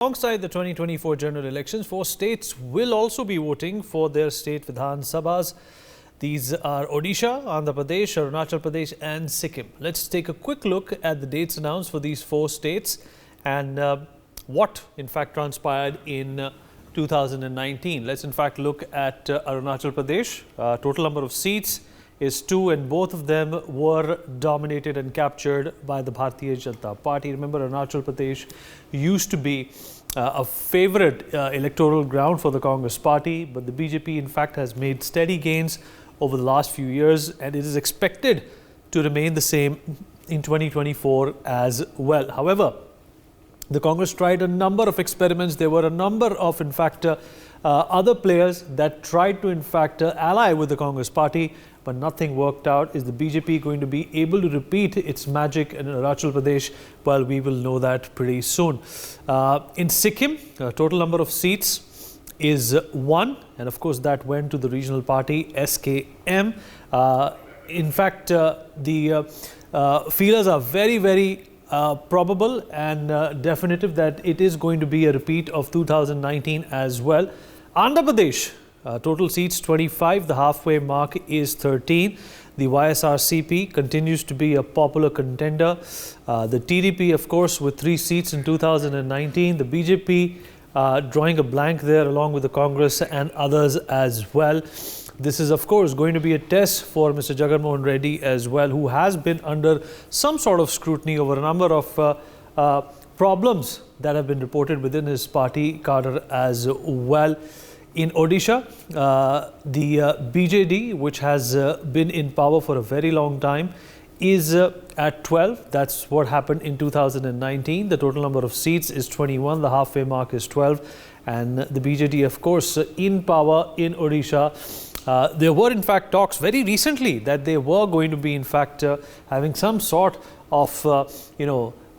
Alongside the 2024 general elections, 4 states will also be voting for their state Vidhan Sabhas. These are Odisha, Andhra Pradesh, Arunachal Pradesh and Sikkim. Let's take a quick look at the dates announced for these 4 states and what in fact transpired in 2019. Let's in fact look at Arunachal Pradesh. Total number of seats is 2 and both of them were dominated and captured by the Bharatiya Janata Party. Remember, Arunachal Pradesh used to be a favorite electoral ground for the Congress party, but the BJP in fact has made steady gains over the last few years and it is expected to remain the same in 2024 as well. However, the Congress tried a number of experiments. There were a number of, in fact, other players that tried to, in fact, ally with the Congress party, but nothing worked out. Is the BJP going to be able to repeat its magic in Arunachal Pradesh? Well, we will know that pretty soon. In Sikkim, total number of seats is 1, and of course that went to the regional party SKM. In fact, the feelers are very probable and definitive that it is going to be a repeat of 2019 as well. Andhra Pradesh, total seats 25, the halfway mark is 13. The YSRCP continues to be a popular contender. The TDP, of course, with 3 seats in 2019. The BJP drawing a blank there along with the Congress and others as well. This is, of course, going to be a test for Mr. Jagan Mohan Reddy as well, who has been under some sort of scrutiny over a number of problems that have been reported within his party cadre as well. In Odisha, the BJD, which has been in power for a very long time, is at 12. That's what happened in 2019. The total number of seats is 21. The halfway mark is 12. And the BJD, of course, in power in Odisha. There were, in fact, talks very recently that they were going to be, in fact, having some sort of,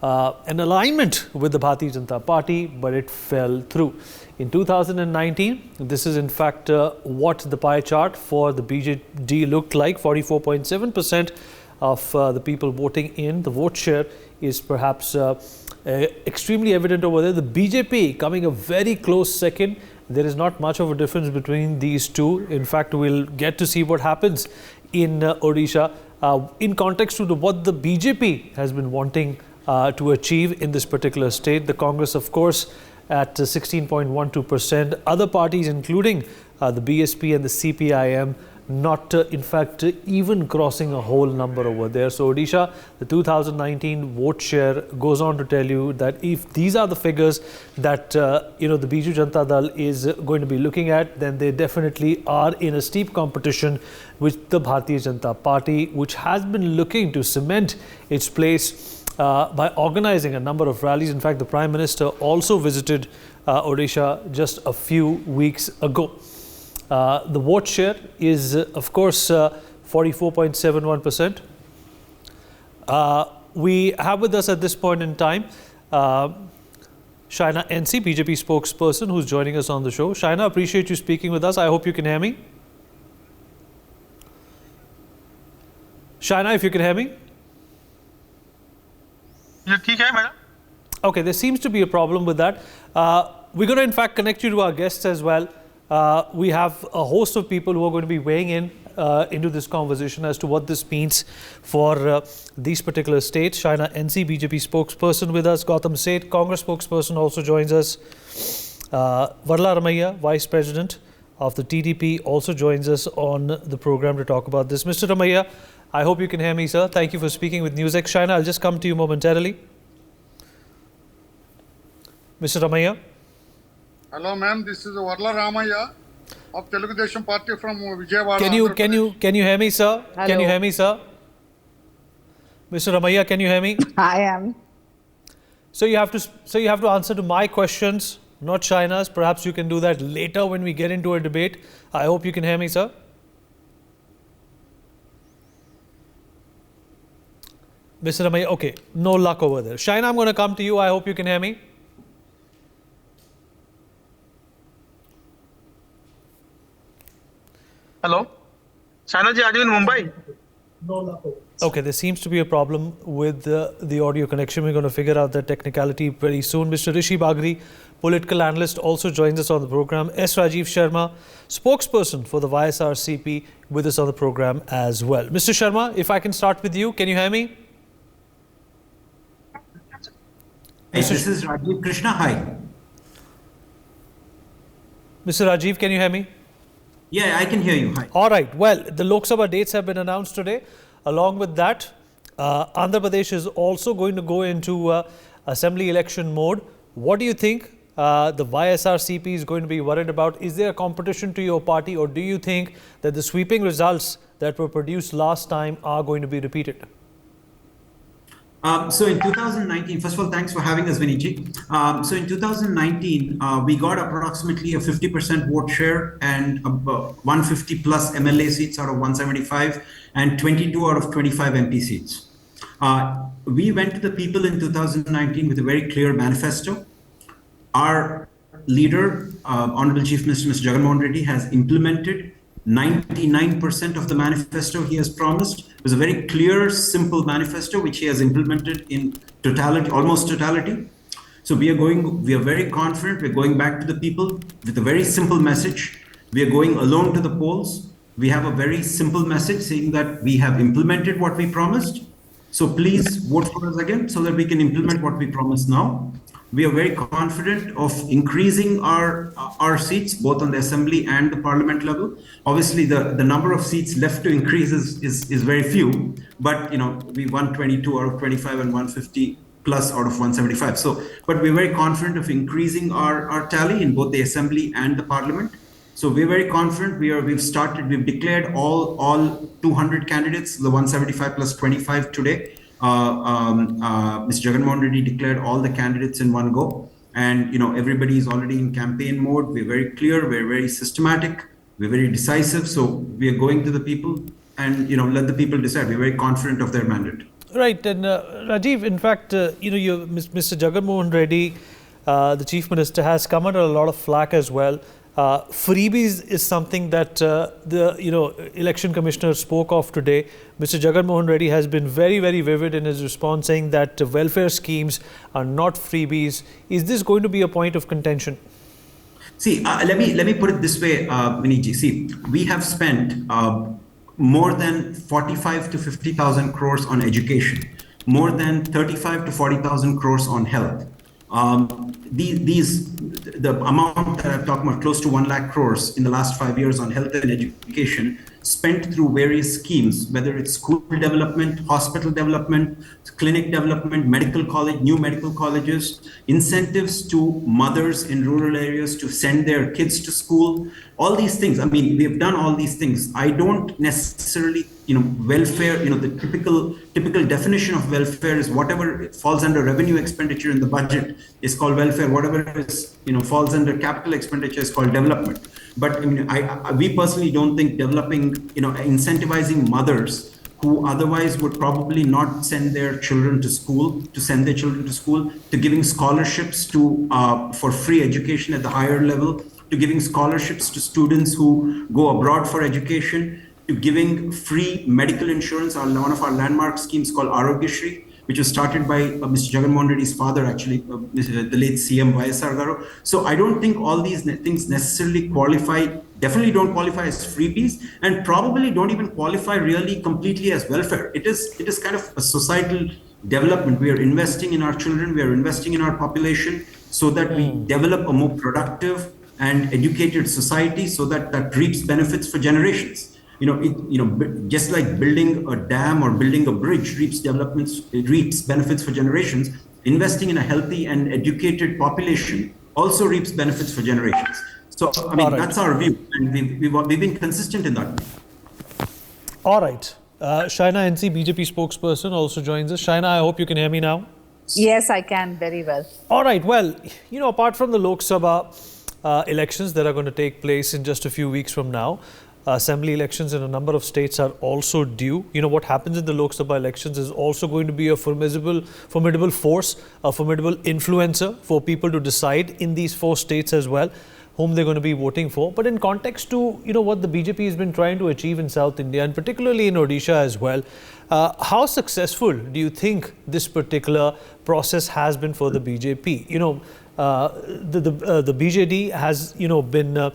an alignment with the Bharatiya Janata Party, but it fell through. In 2019, this is in fact what the pie chart for the BJD looked like. 44.7% of the people voting in. The vote share is perhaps extremely evident over there. The BJP coming a very close second. There is not much of a difference between these two. In fact, we'll get to see what happens in Odisha in context to what the BJP has been wanting to achieve in this particular state. The Congress, of course, at 16.12%. Other parties, including the BSP and the CPIM, not in fact even crossing a whole number over there. So Odisha, the 2019 vote share goes on to tell you that if these are the figures that the Biju Janata Dal is going to be looking at, then they definitely are in a steep competition with the Bharatiya Janata Party, which has been looking to cement its place by organizing a number of rallies. In fact, the Prime Minister also visited Odisha just a few weeks ago. The vote share is, of course, 44.71%. We have with us at this point in time Shaina NC, BJP spokesperson, who's joining us on the show. Shaina, appreciate you speaking with us. I hope you can hear me. Shaina, if you can hear me. Okay, there seems to be a problem with that. We're going to, in fact, connect you to our guests as well. We have a host of people who are going to be weighing in into this conversation as to what this means for these particular states. Shaina NC, BJP spokesperson with us. Gautam Seth, Congress spokesperson, also joins us. Varla Ramaiah, Vice President of the TDP, also joins us on the program to talk about this. Mr. Ramaiah, I hope you can hear me, sir. Thank you for speaking with NewsX. Shaina, I'll just come to you momentarily. Mr. Ramaiah. Hello, ma'am. This is Varla Ramaiah of Telugu Desam Party from Vijayawada. Can you hear me, sir? Hello. Can you hear me, sir? Mr. Ramaiah, can you hear me? I am. So you have to answer to my questions, not Shaina's. Perhaps you can do that later when we get into a debate. I hope you can hear me, sir. Mr. Ramaiah, okay, no luck over there. Shaina, I'm going to come to you. I hope you can hear me. Hello, Shaina ji, are you in Mumbai? No luck over. Okay, there seems to be a problem with the audio connection. We're going to figure out that technicality very soon. Mr. Rishi Bagri, political analyst, also joins us on the program. S. Rajiv Sharma, spokesperson for the YSRCP, with us on the program as well. Mr. Sharma, if I can start with you, can you hear me? Hey, this is Rajiv Krishna. Hi. Mr. Rajiv, can you hear me? Yeah, I can hear you. Hi. All right. Well, the Lok Sabha dates have been announced today. Along with that, Andhra Pradesh is also going to go into assembly election mode. What do you think the YSRCP is going to be worried about? Is there a competition to your party, or do you think that the sweeping results that were produced last time are going to be repeated? So in 2019, first of all, thanks for having us, Viniji. So in 2019, we got approximately a 50% vote share and 150 plus MLA seats out of 175 and 22 out of 25 MP seats. We went to the people in 2019 with a very clear manifesto. Our leader, Honorable Chief Minister Mr. Jagan Mohan Reddy, has implemented 99% of the manifesto he has promised. It was a very clear, simple manifesto which he has implemented in totality, almost totality. So we are very confident. We're going back to the people with a very simple message. We are going alone to the polls. We have a very simple message saying that we have implemented what we promised. So please vote for us again so that we can implement what we promised now. We are very confident of increasing our seats, both on the assembly and the parliament level. Obviously, the number of seats left to increase is very few, but we won 22 out of 25 and 150 plus out of 175. So, but we're very confident of increasing our tally in both the assembly and the parliament. So we're very confident. We've declared all 200 candidates, the 175 plus 25 today. Mr. Jagan Mohan Reddy declared all the candidates in one go, and everybody is already in campaign mode. We're very clear, we're very systematic, we're very decisive. So we are going to the people, and let the people decide. We're very confident of their mandate. Right, and Rajiv, in fact, Mr. Jagan Mohan Reddy, the Chief Minister, has come under a lot of flack as well. Freebies is something that the election commissioner spoke of today. Mr. Jagan Mohan Reddy has been very, very vivid in his response, saying that welfare schemes are not freebies. Is this going to be a point of contention? See, let me put it this way, Viniji. See, we have spent more than 45 to 50,000 crores on education, more than 35 to 40,000 crores on health. The amount that I'm talking about, close to 1 lakh crores in the last 5 years on health and education, spent through various schemes, whether it's school development, hospital development, clinic development, medical college, new medical colleges, incentives to mothers in rural areas to send their kids to school, all these things. I mean, we have done all these things. I don't necessarily, welfare, the typical definition of welfare is whatever falls under revenue expenditure in the budget is called welfare. Whatever is, falls under capital expenditure is called development. But we personally don't think developing, incentivizing mothers who otherwise would probably not send their children to school, to giving scholarships for free education at the higher level, to giving scholarships to students who go abroad for education, to giving free medical insurance on one of our landmark schemes called Arogyashri, which was started by Mr. Jagan Mohan Reddy's father, actually, the late CM YSR Garu. So I don't think all these things necessarily definitely don't qualify as freebies, and probably don't even qualify really completely as welfare. It is kind of a societal development. We are investing in our children, we are investing in our population so that we develop a more productive and educated society so that reaps benefits for generations. Just like building a dam or building a bridge reaps benefits for generations, investing in a healthy and educated population also reaps benefits for generations. So, that's our view, and we've been consistent in that. All right. Shaina NC, BJP spokesperson, also joins us. Shaina, I hope you can hear me now. Yes, I can very well. All right. Well, apart from the Lok Sabha elections that are going to take place in just a few weeks from now, assembly elections in a number of states are also due. What happens in the Lok Sabha elections is also going to be a formidable force, a formidable influencer for people to decide in these 4 states as well. whom they're going to be voting for. But in context to what the BJP has been trying to achieve in South India and particularly in Odisha as well, how successful do you think this particular process has been for the BJP? The BJD has been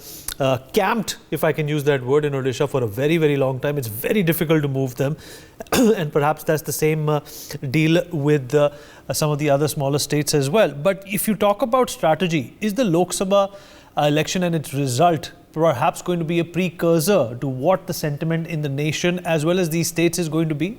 camped, if I can use that word, in Odisha for a very, very long time. It's very difficult to move them, and perhaps that's the same deal with some of the other smaller states as well. But if you talk about strategy, is the Lok Sabha election and its result perhaps going to be a precursor to what the sentiment in the nation as well as these states is going to be?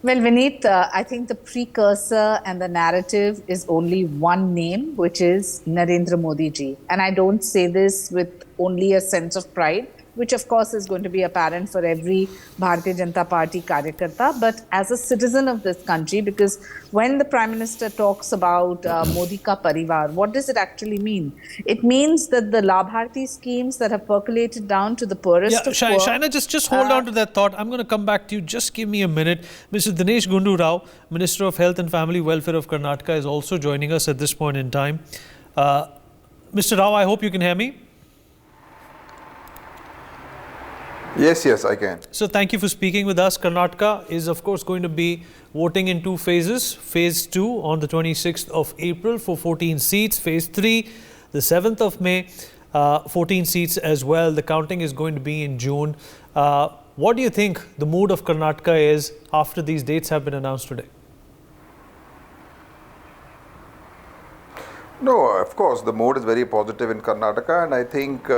Well, Vineet, I think the precursor and the narrative is only one name, which is Narendra Modi ji. And I don't say this with only a sense of pride, which of course is going to be apparent for every Bharatiya Janata Party Karyakarta, but as a citizen of this country, because when the Prime Minister talks about Modi ka parivar, what does it actually mean? It means that the Labharti schemes that have percolated down to the poorest of poor... Shaina, just hold on to that thought. I'm going to come back to you. Just give me a minute. Mr. Dinesh Gundu Rao, Minister of Health and Family Welfare of Karnataka, is also joining us at this point in time. Mr. Rao, I hope you can hear me. Yes, I can. So thank you for speaking with us. Karnataka is of course going to be voting in two phases. Phase 2 on the 26th of April for 14 seats. Phase 3, the 7th of May, 14 seats as well. The counting is going to be in June. What do you think the mood of Karnataka is after these dates have been announced today? No, of course, the mood is very positive in Karnataka, and I think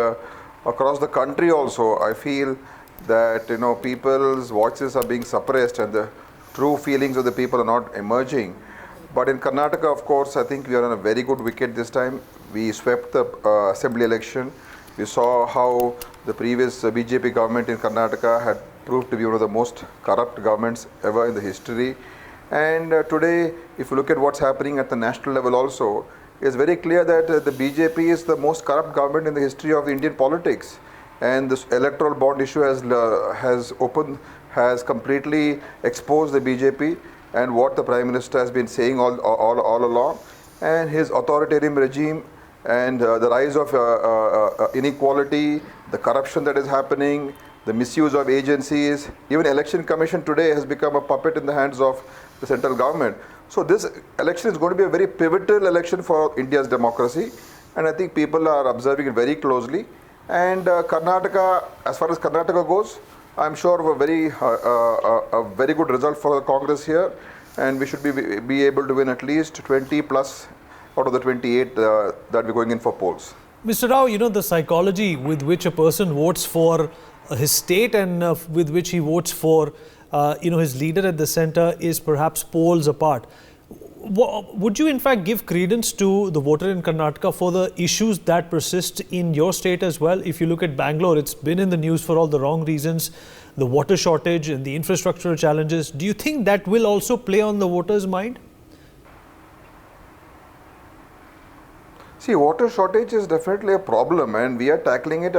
across the country also, I feel that people's voices are being suppressed and the true feelings of the people are not emerging. But in Karnataka, of course, I think we are on a very good wicket this time. We swept the assembly election. We saw how the previous BJP government in Karnataka had proved to be one of the most corrupt governments ever in the history. And today, if you look at what's happening at the national level also, it's very clear that the BJP is the most corrupt government in the history of Indian politics, and this electoral bond issue has completely exposed the BJP and what the Prime Minister has been saying all along, and his authoritarian regime and the rise of inequality, the corruption that is happening, the misuse of agencies. Even Election Commission today has become a puppet in the hands of the central government. So this election is going to be a very pivotal election for India's democracy, and I think people are observing it very closely. And Karnataka, as far as Karnataka goes, I'm sure of a very good result for the Congress here, and we should be able to win at least 20 plus out of the 28 that we're going in for polls. Mr. Rao, the psychology with which a person votes for his state and with which he votes for his leader at the centre is perhaps poles apart. Would you in fact give credence to the voter in Karnataka for the issues that persist in your state as well? If you look at Bangalore, it's been in the news for all the wrong reasons, the water shortage and the infrastructural challenges. Do you think that will also play on the voters' mind? See, water shortage is definitely a problem, and we are tackling it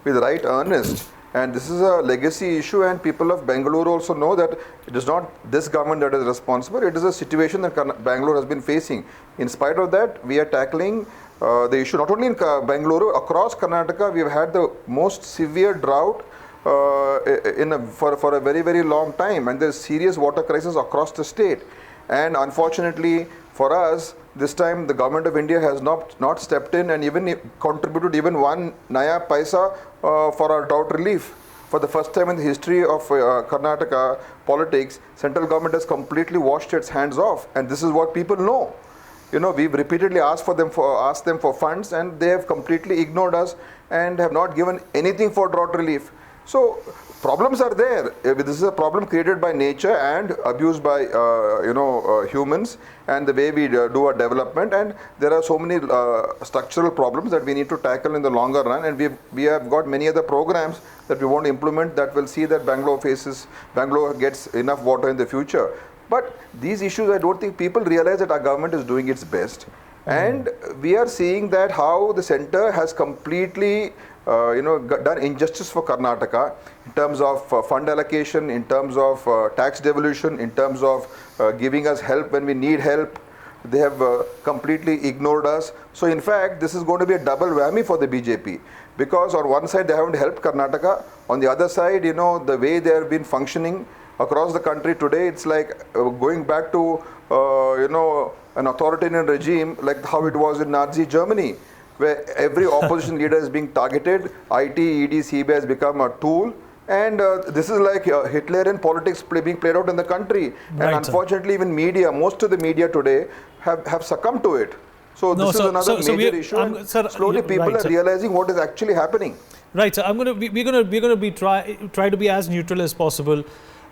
with right earnest. And this is a legacy issue, and people of Bangalore also know that it is not this government that is responsible. It is a situation that Bangalore has been facing. In spite of that, we are tackling the issue not only in Bangalore, across Karnataka. We have had the most severe drought for a very, very long time, and there is serious water crisis across the state. And unfortunately for us, this time the government of India has not stepped in and even contributed even one naya paisa for our drought relief. For the first time in the history of Karnataka politics, central government has completely washed its hands off, and this is what people know. We've repeatedly asked them for funds, and they have completely ignored us and have not given anything for drought relief. So problems are there. This is a problem created by nature and abused by humans, and the way we do our development. And there are so many structural problems that we need to tackle in the longer run. And we have got many other programs that we want to implement that will see that Bangalore gets enough water in the future. But these issues, I don't think people realize that our government is doing its best. And we are seeing that how the center has completely done injustice for Karnataka in terms of fund allocation, in terms of tax devolution, in terms of giving us help when we need help. They have completely ignored us. So in fact, this is going to be a double whammy for the BJP, because on one side they haven't helped Karnataka, on the other side, the way they have been functioning across the country today, it's like going back to an authoritarian regime like how it was in Nazi Germany, where every opposition leader is being targeted. IT, ED, CBI has become a tool. And this is like Hitlerian politics being played out in the country. Right, and unfortunately, even media, most of the media today have succumbed to it. So this is another major issue. And slowly people are realizing what is actually happening. Right. So we're going to try to be as neutral as possible.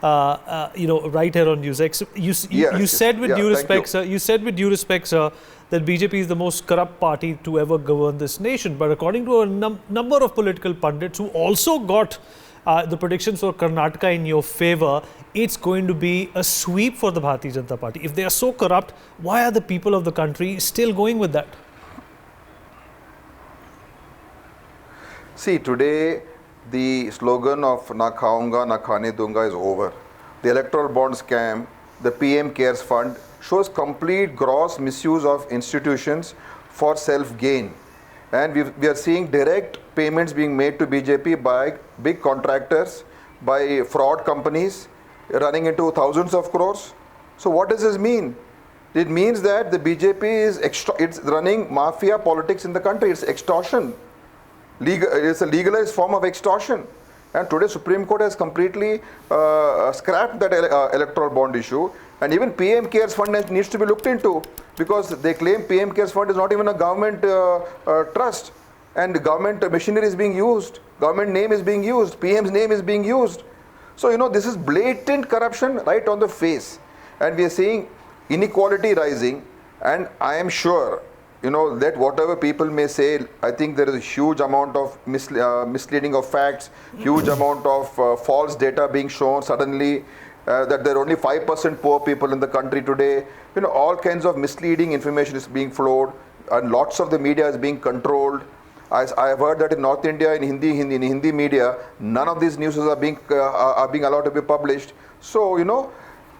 Right here on NewsX. You said with due respect, sir. You said with due respect, sir, that BJP is the most corrupt party to ever govern this nation. But according to a number of political pundits who also got the predictions for Karnataka in your favor, it's going to be a sweep for the Bharatiya Janata Party. If they are so corrupt, why are the people of the country still going with that? See, today the slogan of "Na khaunga, na khane dunga" is over. The electoral bond scam, the PM Cares Fund shows complete gross misuse of institutions for self-gain. And we are seeing direct payments being made to BJP by big contractors, by fraud companies, running into thousands of crores. So what does this mean? It means that the BJP it's running mafia politics in the country. It's extortion. It's a legalized form of extortion. And today Supreme Court has completely scrapped that electoral bond issue. And even PM Cares Fund needs to be looked into, because they claim PM Cares Fund is not even a government trust, and government machinery is being used, government name is being used, PM's name is being used. So this is blatant corruption right on the face, and we are seeing inequality rising. And I am sure that whatever people may say, I think there is a huge amount of misleading of facts, huge amount of false data being shown suddenly. That there are only 5% poor people in the country today. All kinds of misleading information is being flowed, and lots of the media is being controlled. I have heard that in North India, in Hindi media, none of these news are being allowed to be published. So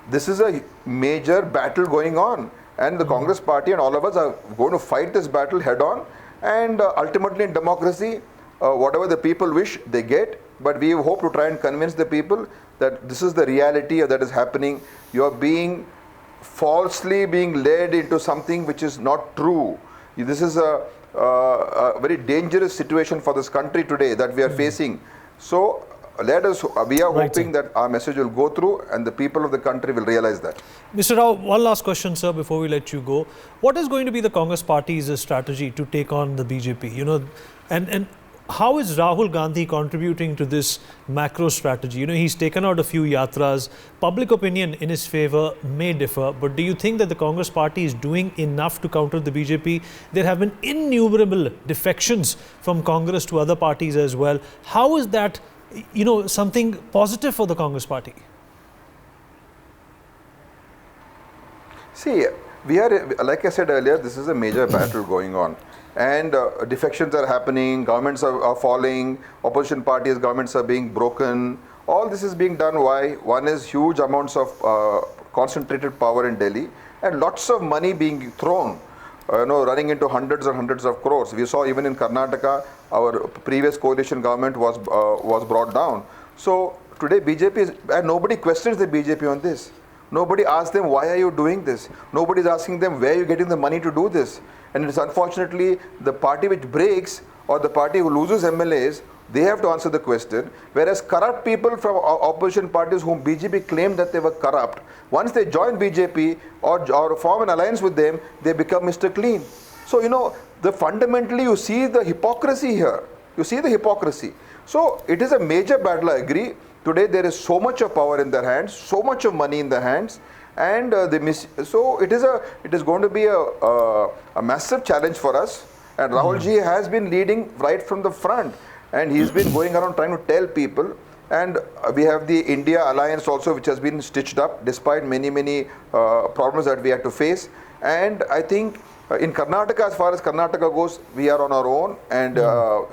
this is a major battle going on, and the Congress party and all of us are going to fight this battle head on. And ultimately, in democracy, whatever the people wish, they get. But we hope to try and convince the people that this is the reality that is happening. You are falsely being led into something which is not true. This is a very dangerous situation for this country today that we are facing. So we are hoping that our message will go through and the people of the country will realize that. Mr. Rao, one last question, sir, before we let you go. What is going to be the Congress party's strategy to take on the BJP? And how is Rahul Gandhi contributing to this macro strategy? He's taken out a few yatras. Public opinion in his favor may differ, but do you think that the Congress party is doing enough to counter the BJP? There have been innumerable defections from Congress to other parties as well. How is that, something positive for the Congress party? See, we are, like I said earlier, this is a major battle going on. And defections are happening, governments are falling, opposition parties, governments are being broken. All this is being done. Why? One is huge amounts of concentrated power in Delhi and lots of money being thrown, running into hundreds and hundreds of crores. We saw even in Karnataka, our previous coalition government was brought down. So today BJP and nobody questions the BJP on this. Nobody asks them, why are you doing this? Nobody is asking them, where are you getting the money to do this? And it's unfortunately the party which breaks or the party who loses MLAs, they have to answer the question. Whereas corrupt people from opposition parties whom BJP claimed that they were corrupt, once they join BJP or form an alliance with them, they become Mr. Clean. So, fundamentally you see the hypocrisy here. You see the hypocrisy. So it is a major battle, I agree. Today there is so much of power in their hands, so much of money in their hands. And so it is going to be a massive challenge for us. And Rahul ji has been leading right from the front, and he's been going around trying to tell people. And we have the India alliance also, which has been stitched up despite many problems that we had to face. And I think in Karnataka, as far as Karnataka goes, we are on our own, and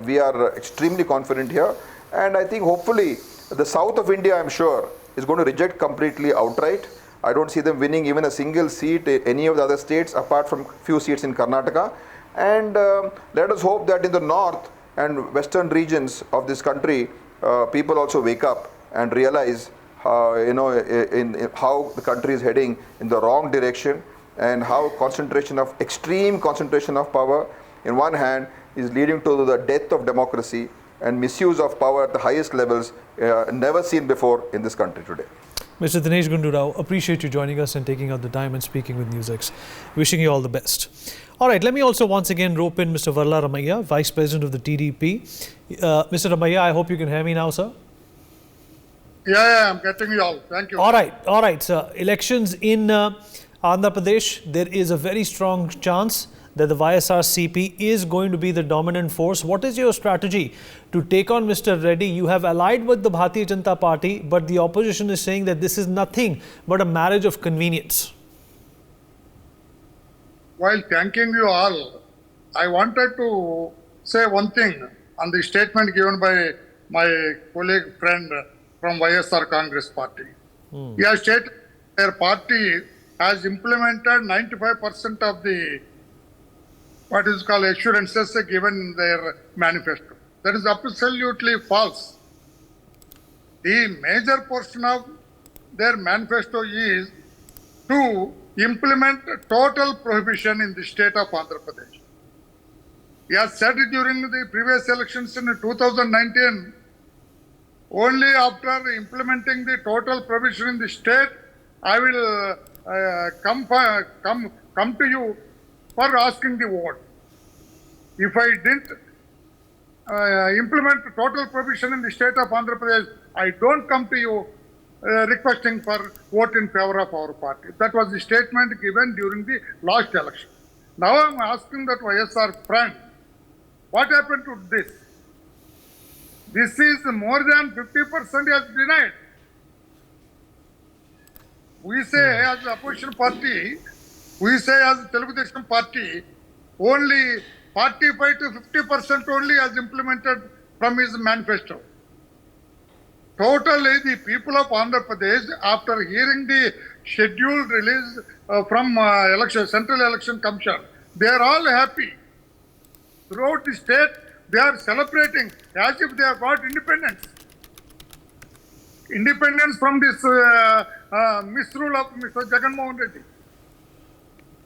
we are extremely confident here. And I think hopefully the south of India, I'm sure, is going to reject completely outright. I don't see them winning even a single seat in any of the other states apart from few seats in Karnataka. And let us hope that in the north and western regions of this country, people also wake up and realize in how the country is heading in the wrong direction, and how extreme concentration of power in one hand is leading to the death of democracy and misuse of power at the highest levels never seen before in this country today. Mr. Dinesh Gundu Rao, appreciate you joining us and taking out the time and speaking with NewsX. Wishing you all the best. All right, let me also once again rope in Mr. Varla Ramaiah, Vice President of the TDP. Mr. Ramaiah, I hope you can hear me now, sir. Yeah, I'm getting you all. Thank you. All right, sir. Elections in Andhra Pradesh, there is a very strong chance that the YSRCP is going to be the dominant force. What is your strategy to take on Mr. Reddy? You have allied with the Bharatiya Janata Party, but the opposition is saying that this is nothing but a marriage of convenience. While thanking you all, I wanted to say one thing on the statement given by my colleague friend from YSR Congress Party. He has stated their party has implemented 95% of the what is called assurances given in their manifesto. That is absolutely false. The major portion of their manifesto is to implement total prohibition in the state of Andhra Pradesh. He has said it during the previous elections in 2019, only after implementing the total prohibition in the state, I will come to you for asking the vote. If I didn't implement total prohibition in the state of Andhra Pradesh, I don't come to you requesting for vote in favor of our party. That was the statement given during the last election. Now I'm asking that YSR friend, what happened to this? This is more than 50% has denied. We say as the opposition party, we say as the Telugu Desam party, only 45 to 50% only has implemented from his manifesto. Totally, the people of Andhra Pradesh, after hearing the schedule released from Central Election Commission, they are all happy. Throughout the state, they are celebrating as if they have got independence. Independence from this misrule of Mr. Jagan Mohan Reddy.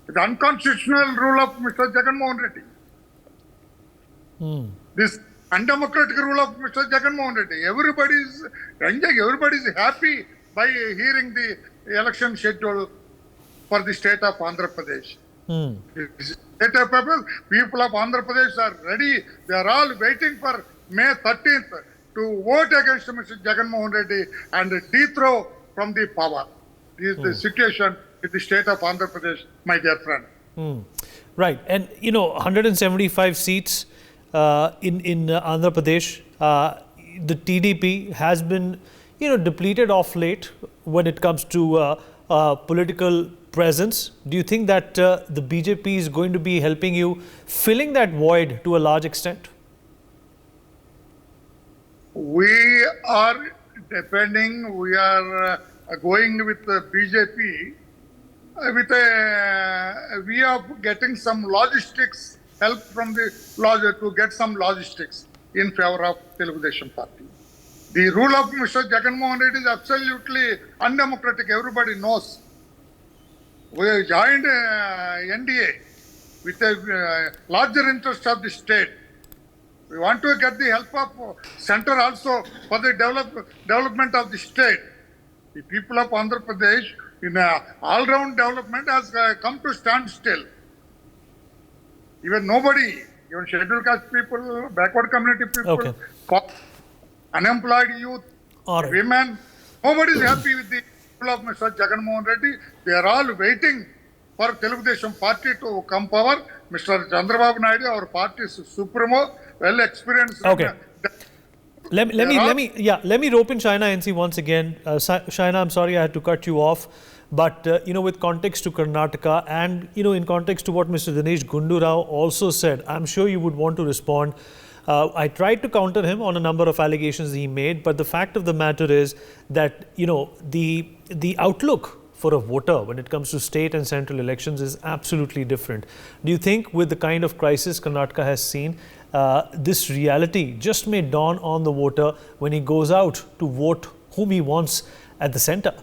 The unconstitutional rule of Mr. Jagan Mohan Reddy. This undemocratic rule of Mr. Jagan Mohan Reddy. Everybody is enjoying, everybody is happy by hearing the election schedule for the state of Andhra Pradesh. People of Andhra Pradesh are ready. They are all waiting for May 13th to vote against Mr. Jagan Mohan Reddy and dethrone from the power. This is the situation in the state of Andhra Pradesh, my dear friend. Right. And, 175 seats in Andhra Pradesh, the TDP has been, depleted of late when it comes to political presence. Do you think that the BJP is going to be helping you filling that void to a large extent? We are going with the BJP with a way of getting some logistics help from the to get some logistics in favor of Telugu Desam Party. The rule of Mr. Jagan Mohan Reddy is absolutely undemocratic. Everybody knows. We joined NDA with a larger interest of the state. We want to get the help of center also for the development of the state. The people of Andhra Pradesh in all-round development has come to standstill. Even nobody, even scheduled caste people, backward community people, unemployed youth, women, nobody is happy with the people of Mr. Jagan Mohan Reddy. They are all waiting for Telugu Desam Party to come power. Mr. Chandrababu Naidu, our party's supremo, well experienced. Okay. Let me rope in Shaina NC once again. Shaina, I'm sorry I had to cut you off. But, with context to Karnataka and, in context to what Mr. Dinesh Gundu Rao also said, I'm sure you would want to respond. I tried to counter him on a number of allegations he made, but the fact of the matter is that, the outlook for a voter when it comes to state and central elections is absolutely different. Do you think with the kind of crisis Karnataka has seen, this reality just may dawn on the voter when he goes out to vote whom he wants at the centre?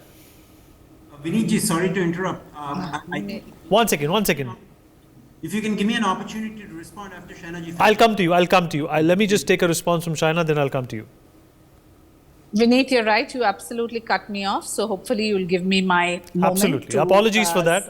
Vinitji, sorry to interrupt. One second. If you can give me an opportunity to respond after Shainaji. I'll come to you. Let me just take a response from Shaina, then I'll come to you. Vineet, you're right. You absolutely cut me off. So hopefully you'll give me my moment. Absolutely. Apologies for that.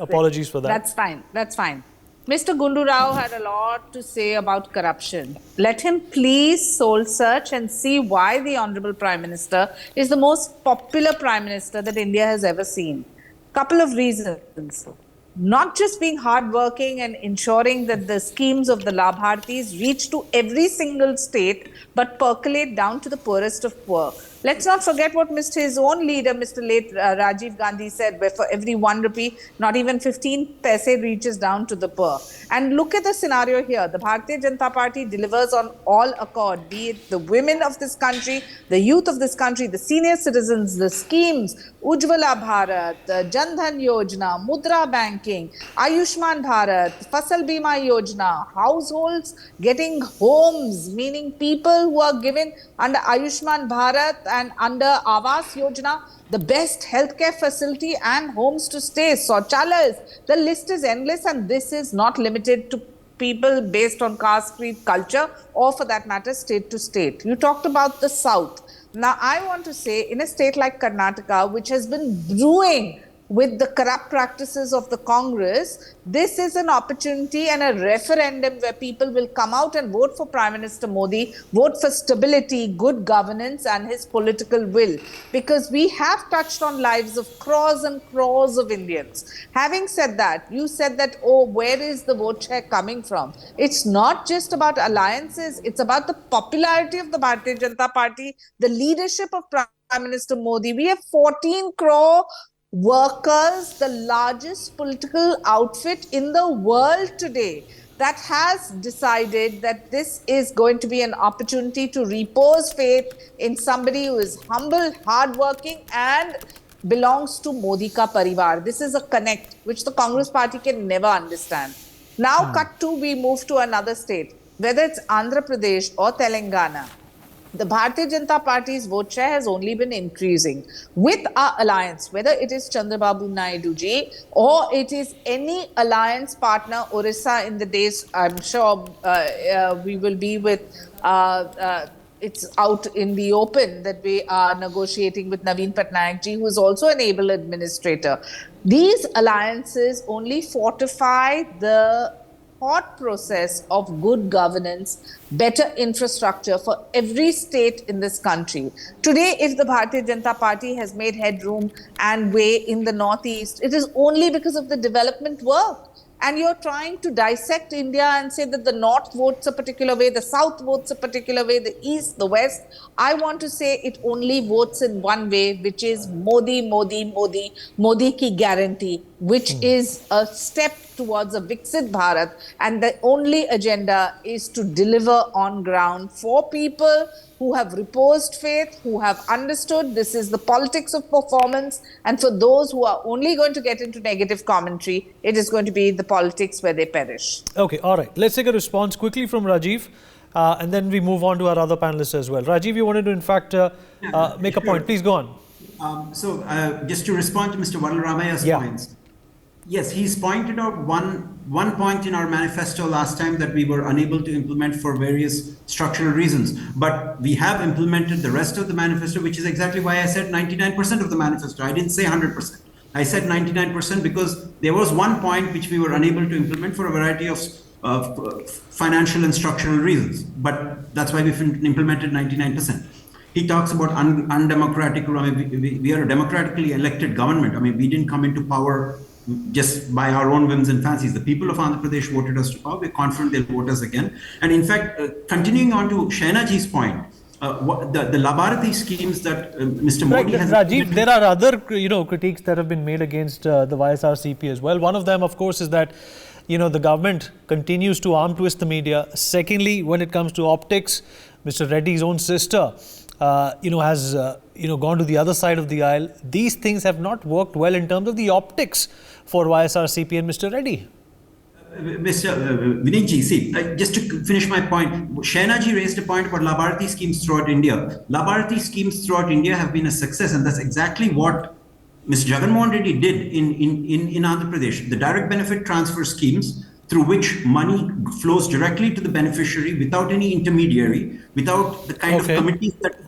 That's fine. Mr. Gundu Rao had a lot to say about corruption. Let him please soul search and see why the Honorable Prime Minister is the most popular Prime Minister that India has ever seen. Couple of reasons. Not just being hardworking and ensuring that the schemes of the Labhartis reach to every single state, but percolate down to the poorest of poor. Let's not forget what his own leader, Mr. late Rajiv Gandhi said, where for every 1 rupee, not even 15 paise reaches down to the poor. And look at the scenario here. The Bharatiya Janata Party delivers on all accord, be it the women of this country, the youth of this country, the senior citizens, the schemes, Ujjwala Bharat, Jan Dhan Yojana, Mudra Banking, Ayushman Bharat, Fasal Bima Yojana, households getting homes, meaning people who are given under Ayushman Bharat and under Awas Yojana, the best healthcare facility and homes to stay, Sauchalayas. The list is endless, and this is not limited to people based on caste, creed, culture, or for that matter, state to state. You talked about the South. Now, I want to say, in a state like Karnataka, which has been brewing with the corrupt practices of the Congress, this is an opportunity and a referendum where people will come out and vote for Prime Minister Modi, vote for stability, good governance and his political will. Because we have touched on lives of crores and crores of Indians. Having said that, you said that, oh, where is the vote share coming from? It's not just about alliances, it's about the popularity of the Bharatiya Janata Party, the leadership of Prime Minister Modi. We have 14 crore workers, the largest political outfit in the world today, that has decided that this is going to be an opportunity to repose faith in somebody who is humble, hardworking and belongs to Modi ka parivar. This is a connect which the Congress party can never understand. Now cut to, we move to another state, whether it's Andhra Pradesh or Telangana. The Bharatiya Janata Party's vote share has only been increasing. With our alliance, whether it is Chandrababu Naidu ji or it is any alliance partner, Odisha in the days, I'm sure we will be with, it's out in the open that we are negotiating with Naveen Patnaik ji, who is also an able administrator. These alliances only fortify the thought process of good governance, better infrastructure for every state in this country. Today, if the Bharatiya Janata Party has made headroom and way in the Northeast, it is only because of the development work. And you're trying to dissect India and say that the North votes a particular way, the South votes a particular way, the East, the West. I want to say it only votes in one way, which is Modi, Modi, Modi, Modi ki guarantee, which is a step towards a Viksit Bharat. And the only agenda is to deliver on ground for people who have reposed faith, who have understood this is the politics of performance. And for those who are only going to get into negative commentary, it is going to be the politics where they perish. Okay, all right. Let's take a response quickly from Rajiv. And then we move on to our other panelists as well. Rajiv, you wanted to, in fact, make a point. Please go on. So just to respond to Mr. Vadalramaya's points. Yes, he's pointed out one point in our manifesto last time that we were unable to implement for various structural reasons. But we have implemented the rest of the manifesto, which is exactly why I said 99% of the manifesto. I didn't say 100%. I said 99% because there was one point which we were unable to implement for a variety of financial and structural reasons. But that's why we've implemented 99%. He talks about undemocratic. I mean, we are a democratically elected government. I mean, we didn't come into power just by our own whims and fancies. The people of Andhra Pradesh voted us to power. We're confident they'll vote us again. And in fact, continuing on to Shainaji's point, the Labharati schemes that Mr. Modi has... Rajiv, there are other critiques that have been made against the YSRCP as well. One of them, of course, is that the government continues to arm twist the media. Secondly, when it comes to optics, Mr. Reddy's own sister has gone to the other side of the aisle. These things have not worked well in terms of the optics for YSRCP and Mr. Reddy. Mr. Vinayji, see, just to finish my point, Shainaji raised a point about Labharti schemes throughout India. Labharti schemes throughout India have been a success, and that's exactly what Mr. Jagannath Reddy did in Andhra Pradesh. The direct benefit transfer schemes, through which money flows directly to the beneficiary without any intermediary, without the kind of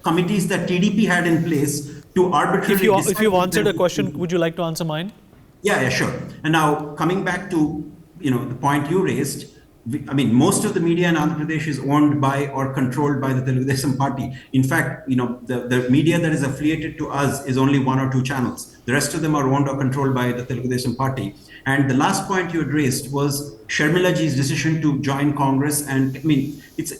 committees that TDP had in place to arbitrarily. If you answered a question, would you like to answer mine? Yeah, sure. And now coming back to the point you raised, I mean, most of the media in Andhra Pradesh is owned by or controlled by the Telugu Desam party. In fact, the media that is affiliated to us is only 1 or 2 channels. The rest of them are owned or controlled by the Telugu Desam party. And the last point you had raised was Sharmilaji's decision to join Congress. And I mean, it's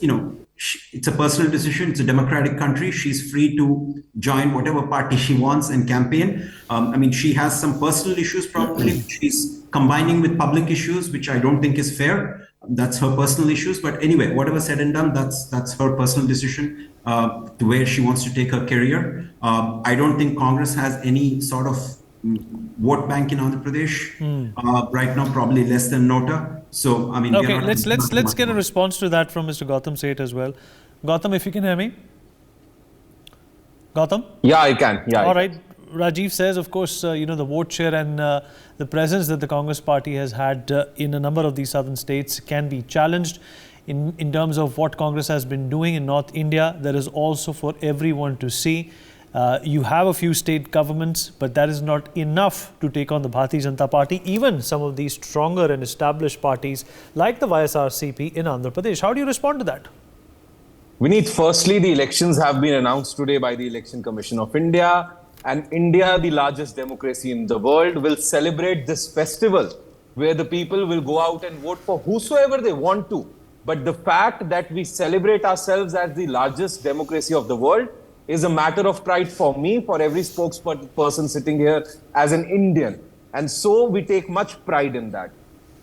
a personal decision. It's a democratic country. She's free to join whatever party she wants and campaign. I mean, she has some personal issues probably. She's combining with public issues, which I don't think is fair. That's her personal issues. But anyway, whatever said and done, that's her personal decision to where she wants to take her career. I don't think Congress has any sort of vote bank in Andhra Pradesh right now, probably less than Nota. So I mean, okay, let's get a response to that from Mr. Gautam Seth as well. Gautam, if you can hear me. Gautam? Yeah, I can. Yeah. All right. Rajiv says, of course, the vote share and the presence that the Congress party has had in a number of these southern states can be challenged. In terms of what Congress has been doing in North India, there is also for everyone to see. You have a few state governments, but that is not enough to take on the Bharatiya Janata Party, even some of these stronger and established parties like the YSRCP in Andhra Pradesh. How do you respond to that? Vineet, firstly, the elections have been announced today by the Election Commission of India. And India, the largest democracy in the world, will celebrate this festival where the people will go out and vote for whosoever they want to. But the fact that we celebrate ourselves as the largest democracy of the world is a matter of pride for me, for every spokesperson sitting here as an Indian. And so we take much pride in that.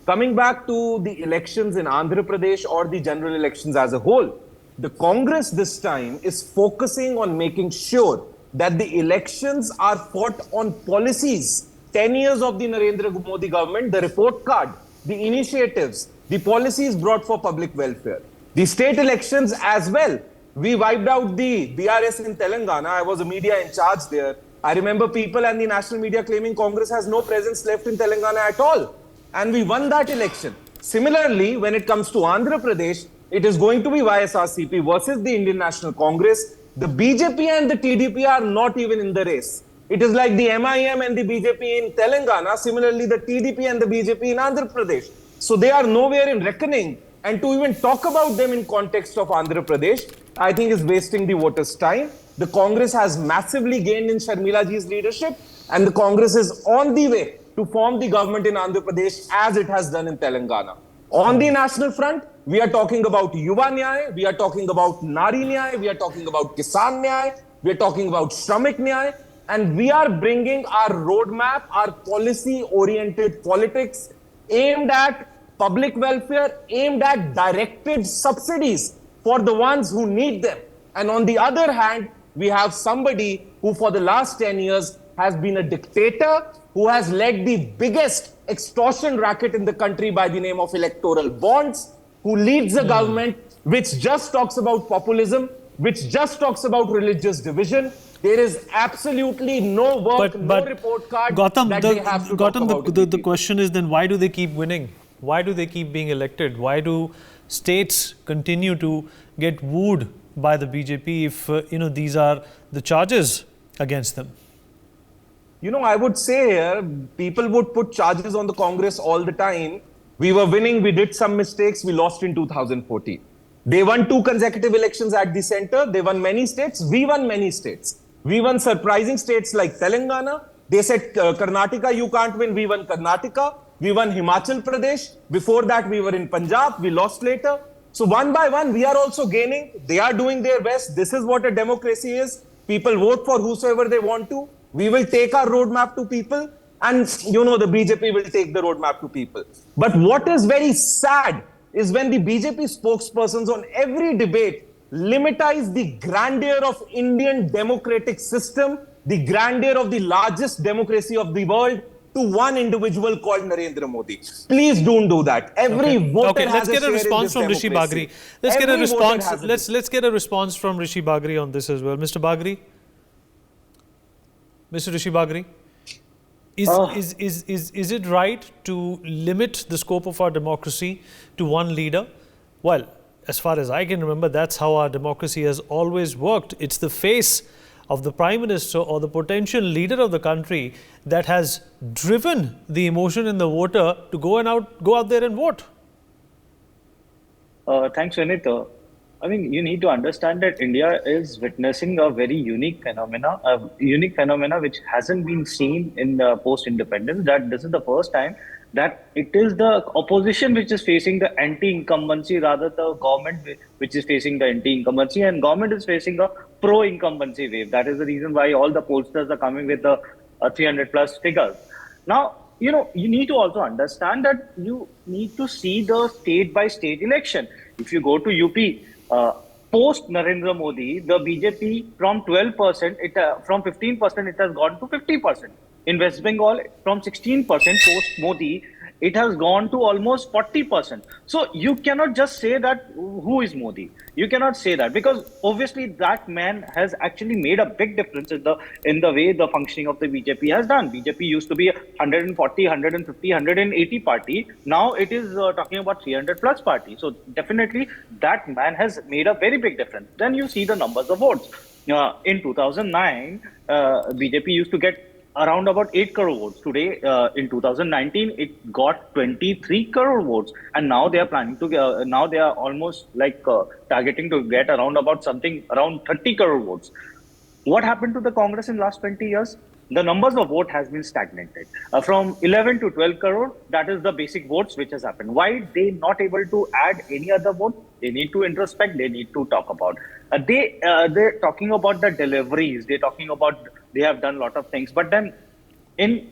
Coming back to the elections in Andhra Pradesh or the general elections as a whole, the Congress this time is focusing on making sure that the elections are fought on policies. 10 years of the Narendra Modi government, the report card, the initiatives, the policies brought for public welfare. The state elections as well. We wiped out the BRS in Telangana. I was a media in charge there. I remember people and the national media claiming Congress has no presence left in Telangana at all. And we won that election. Similarly, when it comes to Andhra Pradesh, it is going to be YSRCP versus the Indian National Congress. The BJP and the TDP are not even in the race. It is like the MIM and the BJP in Telangana. Similarly, the TDP and the BJP in Andhra Pradesh. So they are nowhere in reckoning. And to even talk about them in context of Andhra Pradesh, I think is wasting the voters' time. The Congress has massively gained in Sharmilaji's leadership, and the Congress is on the way to form the government in Andhra Pradesh as it has done in Telangana. On the national front, we are talking about Yuva Nyay, we are talking about Nari Nyay, we are talking about Kisan Nyay, we are talking about Shramik Nyay, and we are bringing our roadmap, our policy-oriented politics aimed at public welfare, aimed at directed subsidies for the ones who need them. And on the other hand, we have somebody who for the last 10 years has been a dictator, who has led the biggest extortion racket in the country by the name of electoral bonds, who leads a government which just talks about populism, which just talks about religious division. There is absolutely no work, no report card Gautam, that they have to talk about. The question is then, why do they keep winning? Why do they keep being elected? Why do states continue to get wooed by the BJP if these are the charges against them? I would say here, people would put charges on the Congress all the time. We were winning, we did some mistakes, we lost in 2014. They won 2 consecutive elections at the center, they won many states, we won many states. We won surprising states like Telangana. They said, Karnataka, you can't win, we won Karnataka. We won Himachal Pradesh. Before that, we were in Punjab, we lost later. So one by one, we are also gaining. They are doing their best. This is what a democracy is. People vote for whosoever they want to. We will take our roadmap to people, and the BJP will take the roadmap to people. But what is very sad is when the BJP spokespersons on every debate limitize the grandeur of Indian democratic system, the grandeur of the largest democracy of the world, to one individual called Narendra Modi. Please don't do that. Every voter has let's a get a share in response this from Rishi democracy. Bagri. Let's get a Every voter response. has a Let's get a response from Rishi Bagri on this as well. Mr. Bagri, Mr. Rishi Bagri, is it right to limit the scope of our democracy to one leader? Well, as far as I can remember, that's how our democracy has always worked. It's the face of the Prime Minister or the potential leader of the country that has driven the emotion in the voter to go out there and vote. Thanks, Vinit. I mean, you need to understand that India is witnessing a very unique phenomena which hasn't been seen in post-independence. That this is the first time that it is the opposition which is facing the anti-incumbency, rather the government which is facing the anti-incumbency, and government is facing a pro-incumbency wave. That is the reason why all the pollsters are coming with the 300 plus figures. Now, you need to also understand that you need to see the state by state election. If you go to UP, post Narendra Modi, the BJP from 12%, from 15%, it has gone to 50%. In West Bengal, from 16% post Modi, it has gone to almost 40%. So you cannot just say that who is Modi. You cannot say that, because obviously that man has actually made a big difference in the way the functioning of the BJP has done. BJP used to be 140, 150, 180 party. Now it is talking about 300 plus party. So definitely that man has made a very big difference. Then you see the numbers of votes. In 2009, BJP used to get around about 8 crore votes. Today, in 2019, it got 23 crore votes. And now they are planning to, now they are almost like targeting to get around 30 crore votes. What happened to the Congress in last 20 years? The numbers of vote has been stagnated. From 11 to 12 crore, that is the basic votes which has happened. Why they not able to add any other vote? They need to introspect, they need to talk about. They're talking about the deliveries, they're talking about they have done a lot of things. But then in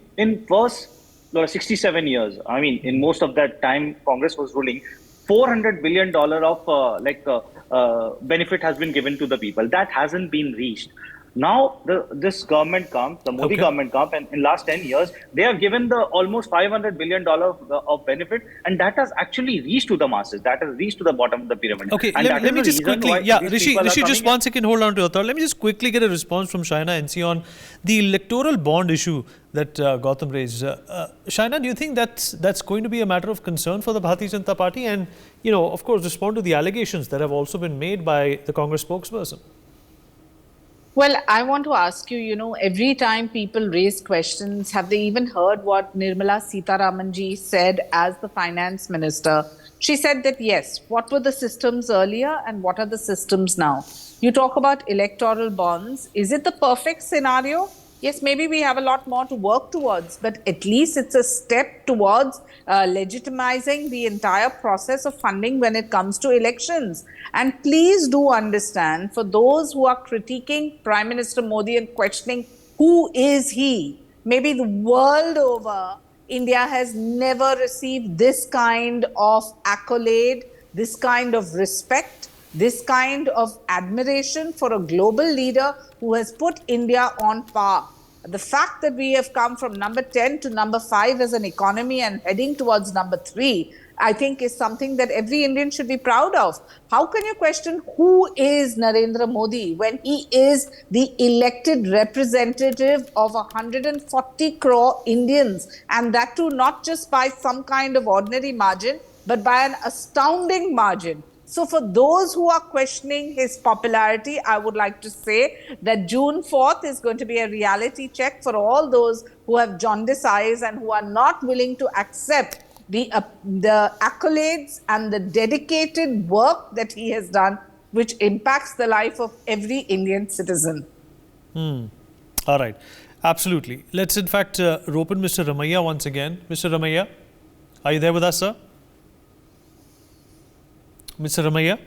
first 67 years, I mean, in most of that time Congress was ruling, $400 billion of benefit has been given to the people. That hasn't been reached. Now this government comes, the Modi government comes, and in last 10 years, they have given the almost $500 billion of benefit, and that has actually reached to the masses. That has reached to the bottom of the pyramid. Okay, and let me just quickly, Rishi, just 1 second, hold on to your thought. Let me just quickly get a response from Shaina NC on the electoral bond issue that Gautam raised. Shaina, do you think that's going to be a matter of concern for the Bharatiya Janata Party? And, of course, respond to the allegations that have also been made by the Congress spokesperson. Well, I want to ask you, every time people raise questions, have they even heard what Nirmala Sitharamanji said as the finance minister? She said that, yes, what were the systems earlier and what are the systems now? You talk about electoral bonds. Is it the perfect scenario? Yes, maybe we have a lot more to work towards, but at least it's a step towards legitimizing the entire process of funding when it comes to elections. And please do understand, for those who are critiquing Prime Minister Modi and questioning who is he, maybe the world over, India has never received this kind of accolade, this kind of respect, this kind of admiration for a global leader who has put India on par. The fact that we have come from number 10 to number 5 as an economy and heading towards number 3, I think is something that every Indian should be proud of. How can you question who is Narendra Modi when he is the elected representative of 140 crore Indians, and that too not just by some kind of ordinary margin, but by an astounding margin? So for those who are questioning his popularity, I would like to say that June 4th is going to be a reality check for all those who have jaundiced eyes and who are not willing to accept the accolades and the dedicated work that he has done, which impacts the life of every Indian citizen. All right. Absolutely. Let's in fact rope in Mr. Ramaiah once again. Mr. Ramaiah, are you there with us, sir? Mr. Ramaiah?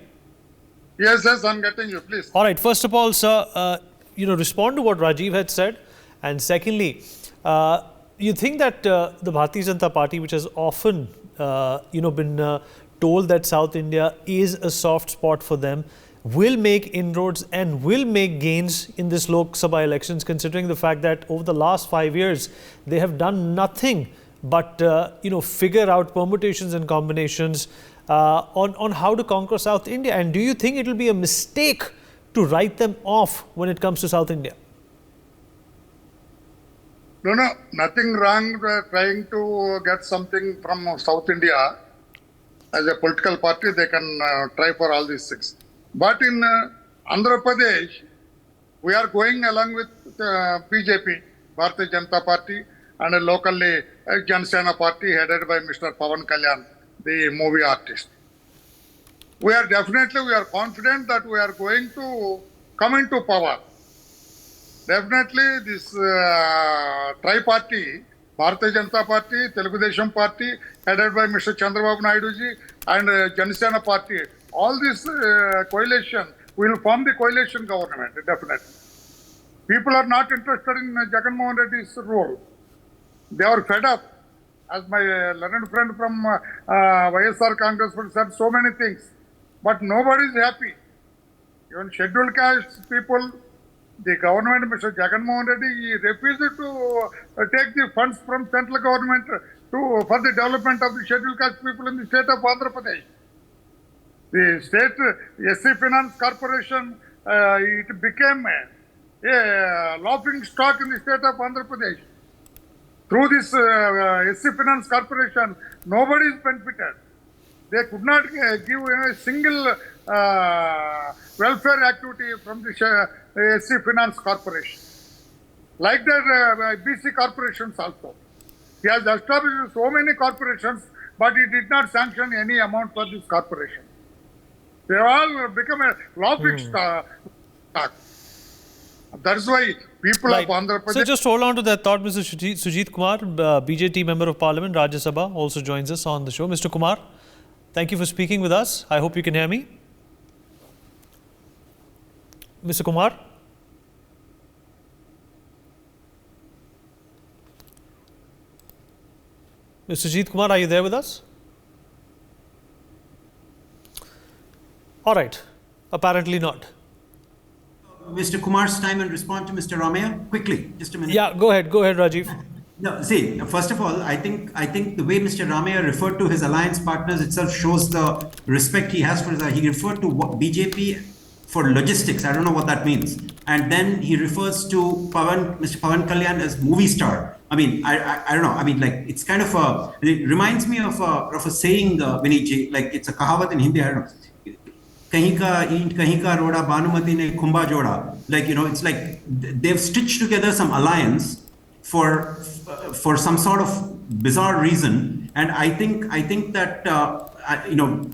Yes, I'm getting you, please. All right. First of all, sir, respond to what Rajiv had said. And secondly, you think that the Bharatiya Janata Party, which has often, been told that South India is a soft spot for them, will make inroads and will make gains in this Lok Sabha elections, considering the fact that over the last 5 years, they have done nothing but, figure out permutations and combinations on how to conquer South India? And do you think it will be a mistake to write them off when it comes to South India? No, nothing wrong trying to get something from South India. As a political party, they can try for all these things. But in Andhra Pradesh, we are going along with BJP, Bharatiya Janata Party, and locally Janasena Party headed by Mr. Pawan Kalyan, the movie artist. We are confident that we are going to come into power. Definitely this tri-party, Bharatiya Janata Party, Telugu Desam Party, headed by Mr. Chandrababu Naidu ji, and Janasena Party, all this coalition will form the coalition government, definitely. People are not interested in Jagan Mohan Reddy's role. They are fed up. As my learned friend from YSR Congress said so many things, but nobody is happy. Even scheduled caste people, the government, Mr. Jagan Mohan Reddy, he refused to take the funds from central government for the development of the scheduled caste people in the state of Andhra Pradesh. The state SC Finance Corporation, it became a laughing stock in the state of Andhra Pradesh. Through this SC Finance Corporation, nobody is benefited. They could not give a single welfare activity from the SC Finance Corporation. Like that, BC corporations also. He has established so many corporations, but he did not sanction any amount for this corporation. They all become a laughing stock. That's why people of Andhra Pradesh... So just hold on to that thought, Mr. Sujit Kumar, BJT Member of Parliament, Rajya Sabha, also joins us on the show. Mr. Kumar, thank you for speaking with us. I hope you can hear me. Mr. Kumar? Mr. Sujit Kumar, are you there with us? All right. Apparently not. Mr. Kumar's time and respond to Mr. Ramaya quickly. Just a minute. Yeah, go ahead, Rajiv. No, see, first of all, I think the way Mr. Ramaya referred to his alliance partners itself shows the respect he has for his. He referred to BJP for logistics. I don't know what that means. And then he refers to Mr. Pawan Kalyan as movie star. I mean, I don't know. I mean, like, it's kind of it reminds me of a saying, Viniji, like it's a kahawat in Hindi. I don't know. Kahin ka eent, kahin ka roda, Bhanumati ne khumba joda. Like, it's like they've stitched together some alliance for some sort of bizarre reason. And I think that,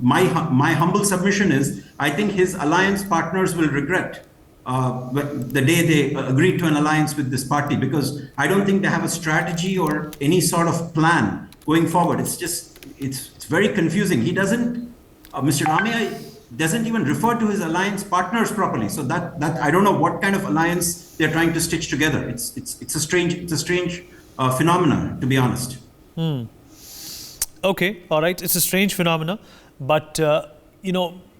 my humble submission is, I think his alliance partners will regret the day they agreed to an alliance with this party, because I don't think they have a strategy or any sort of plan going forward. It's very confusing. He doesn't, Mr. Ramaya doesn't even refer to his alliance partners properly. So that I don't know what kind of alliance they're trying to stitch together. It's a strange phenomenon, to be honest. Okay, all right. It's a strange phenomena, but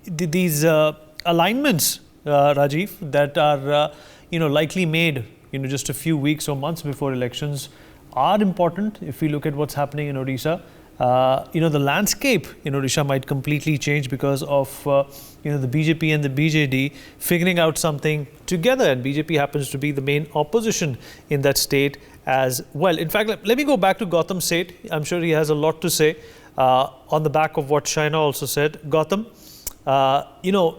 these alignments, Rajiv, that are likely made just a few weeks or months before elections are important. If we look at what's happening in Odisha, the landscape in Odisha might completely change because of the BJP and the BJD figuring out something together, and BJP happens to be the main opposition in that state as well. In fact, let me go back to Gautam Seth. I'm sure he has a lot to say on the back of what Shaina also said. Gautam,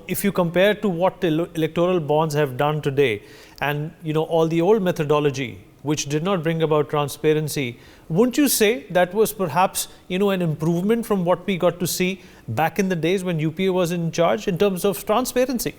if you compare to what the electoral bonds have done today and all the old methodology which did not bring about transparency, wouldn't you say that was perhaps an improvement from what we got to see back in the days when UPA was in charge in terms of transparency?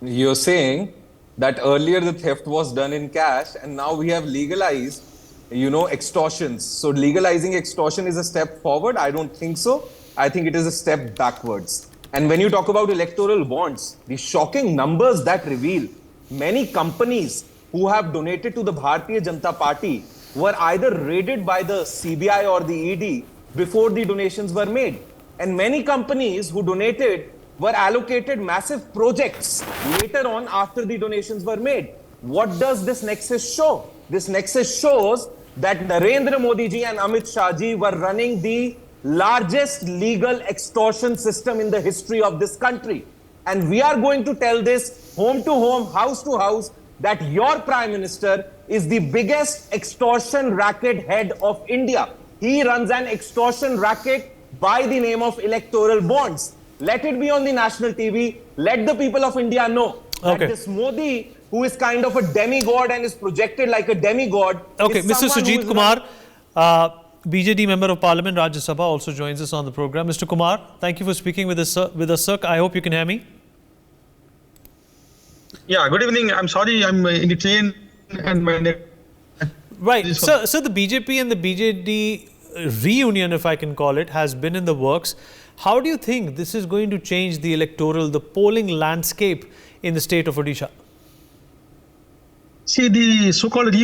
You're saying that earlier the theft was done in cash and now we have legalized extortions. So legalizing extortion is a step forward? I don't think so. I think it is a step backwards. And when you talk about electoral bonds, the shocking numbers that reveal many companies who have donated to the Bharatiya Janata Party were either raided by the CBI or the ED before the donations were made. And many companies who donated were allocated massive projects later on after the donations were made. What does this nexus show? This nexus shows that Narendra Modi ji and Amit Shah ji were running the largest legal extortion system in the history of this country. And we are going to tell this home to home, house to house, that your Prime Minister is the biggest extortion racket head of India. He runs an extortion racket by the name of electoral bonds. Let it be on the national TV. Let the people of India know that this Modi, who is kind of a demigod and is projected like a demigod. Okay, Mr. Sujit Kumar, BJD Member of Parliament, Rajya Sabha, also joins us on the program. Mr. Kumar, thank you for speaking with us, sir. I hope you can hear me. Yeah, good evening. I'm sorry, I'm in the train and my net. Right. So the BJP and the BJD reunion, if I can call it, has been in the works. How do you think this is going to change the electoral, the polling landscape in the state of Odisha? See, the so-called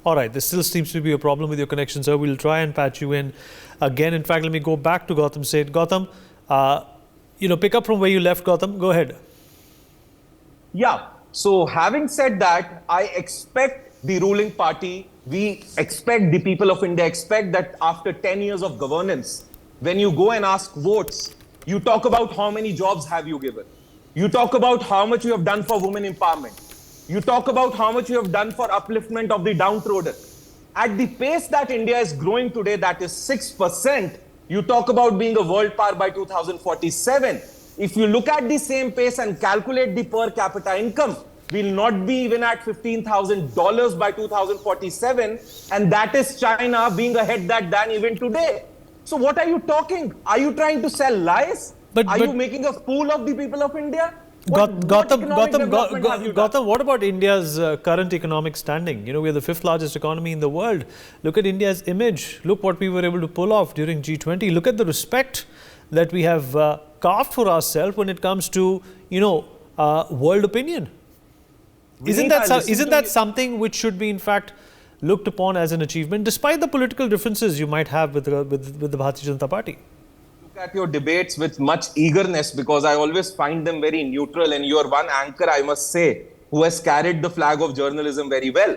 All right, there still seems to be a problem with your connection, sir. We'll try and patch you in again. In fact, let me go back to Gautam Seth. Gautam, pick up from where you left, Gautam. Go ahead. Yeah. So having said that, I expect the ruling party, we expect the people of India, expect that after 10 years of governance, when you go and ask votes, you talk about how many jobs have you given. You talk about how much you have done for women empowerment. You talk about how much you have done for upliftment of the downtrodden. At the pace that India is growing today, that is 6%, you talk about being a world power by 2047. If you look at the same pace and calculate the per capita income, we'll not be even at $15,000 by 2047. And that is China being ahead than even today. So what are you talking? Are you trying to sell lies? Are you making a fool of the people of India? Gautam, what about India's current economic standing? You know, we're the 5th largest economy in the world. Look at India's image. Look what we were able to pull off during G20. Look at the respect that we have carved for ourselves when it comes to, world opinion. Isn't that something which should be, in fact, looked upon as an achievement, despite the political differences you might have with the Bharatiya Janata Party? At your debates with much eagerness, because I always find them very neutral, and you are one anchor, I must say, who has carried the flag of journalism very well.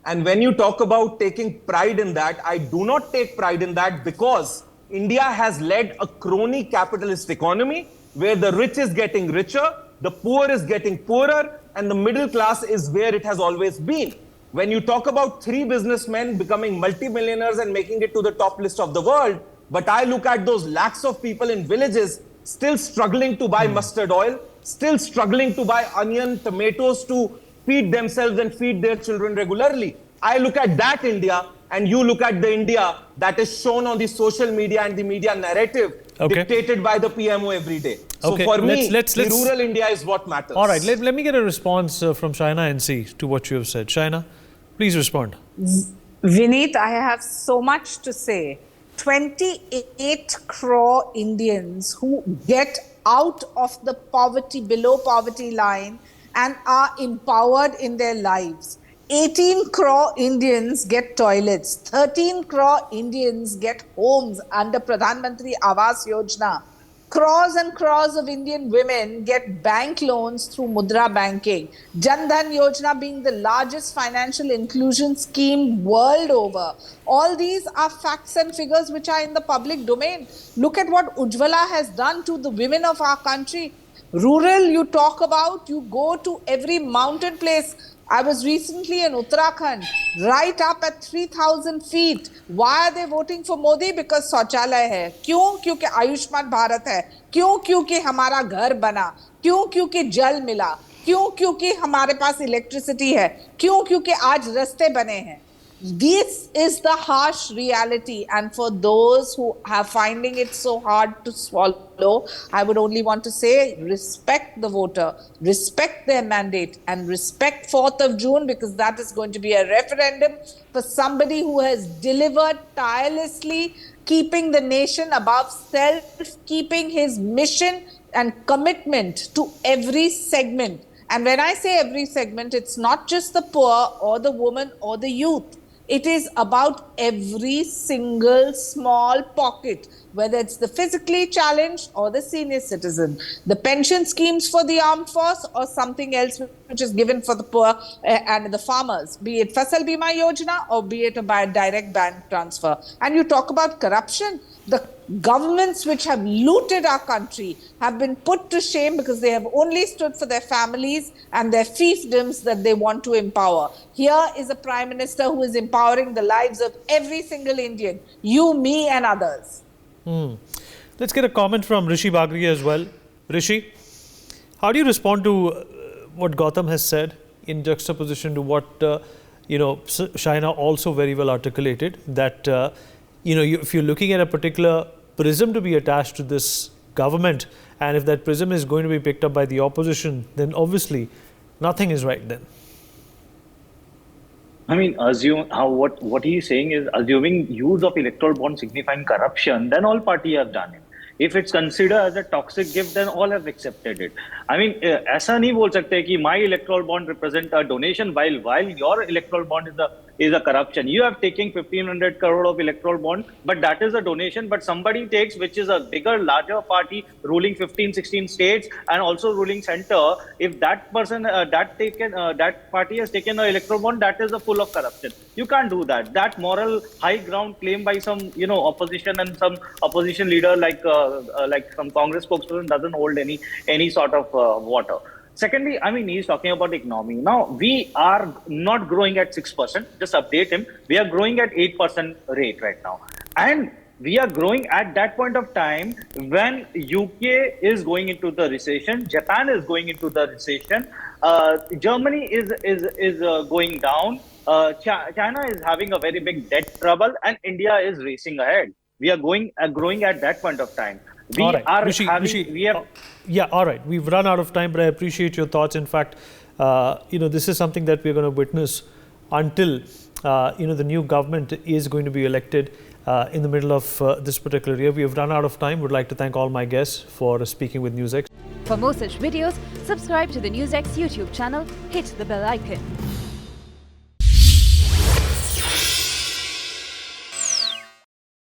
And when you talk about taking pride in that, I do not take pride in that, because India has led a crony capitalist economy where the rich is getting richer, the poor is getting poorer, and the middle class is where it has always been. When you talk about 3 businessmen becoming multimillionaires and making it to the top list of the world, but I look at those lakhs of people in villages still struggling to buy mustard oil, still struggling to buy onion, tomatoes to feed themselves and feed their children regularly. I look at that India, and you look at the India that is shown on the social media and the media narrative dictated by the PMO every day. So for me, the rural India is what matters. All right, let me get a response from Shaina NC to what you have said. Shaina, please respond. Vineet, I have so much to say. 28 crore Indians who get out of the below poverty line and are empowered in their lives. 18 crore Indians get toilets. 13 crore Indians get homes under Pradhan Mantri Awas Yojana. Crores and crores of Indian women get bank loans through Mudra banking. Jan Dhan Yojana being the largest financial inclusion scheme world over. All these are facts and figures which are in the public domain. Look at what Ujjwala has done to the women of our country. Rural, you talk about, you go to every mountain place. I was recently in Uttarakhand, right up at 3,000 feet. Why are they voting for Modi? Because शौचालय है. क्यों? क्योंकि आयुष्मान भारत है. क्यों? क्योंकि हमारा घर बना. क्यों? क्योंकि जल मिला. क्यों? क्योंकि हमारे पास इलेक्ट्रिसिटी है. क्यों? क्योंकि आज रास्ते बने हैं. This is the harsh reality, and for those who are finding it so hard to swallow, I would only want to say respect the voter, respect their mandate, and respect 4th of June, because that is going to be a referendum for somebody who has delivered tirelessly, keeping the nation above self, keeping his mission and commitment to every segment. And when I say every segment, it's not just the poor or the woman or the youth. It is about every single small pocket, whether it's the physically challenged or the senior citizen, the pension schemes for the armed force or something else which is given for the poor and the farmers, be it Fasal Bima Yojana or be it a direct bank transfer. And you talk about corruption. The governments which have looted our country have been put to shame because they have only stood for their families and their fiefdoms that they want to empower. Here is a Prime Minister who is empowering the lives of every single Indian, you, me and others. Let's get a comment from Rishi Bagri as well. Rishi, how do you respond to what Gautam has said in juxtaposition to what Shaina also very well articulated, that if you're looking at a particular prism to be attached to this government, and if that prism is going to be picked up by the opposition, then obviously nothing is right then. I mean, what he is saying is, assuming use of electoral bond signifying corruption, then all parties have done it. If it's considered as a toxic gift, then all have accepted it. I mean, ऐसा नहीं बोल सकते कि my electoral bond represent a donation while your electoral bond is a corruption. You have taken 1,500 crore of electoral bond, but that is a donation. But somebody takes, which is a bigger, larger party ruling 15, 16 states and also ruling center. If that person, that party has taken an electoral bond, that is a full of corruption. You can't do that. That moral high ground claim by some, opposition and some opposition leader like some Congress spokesperson doesn't hold any sort of water. Secondly, I mean, he's talking about the economy. Now, we are not growing at 6%. Just update him. We are growing at 8% rate right now. And we are growing at that point of time when UK is going into the recession, Japan is going into the recession, Germany is going down, China is having a very big debt trouble, and India is racing ahead. We are growing at that point of time. All right. Rishi, all right. We've run out of time, but I appreciate your thoughts. In fact, this is something that we're going to witness until, the new government is going to be elected in the middle of this particular year. We have run out of time. Would like to thank all my guests for speaking with NewsX. For more such videos, subscribe to the NewsX YouTube channel, hit the bell icon.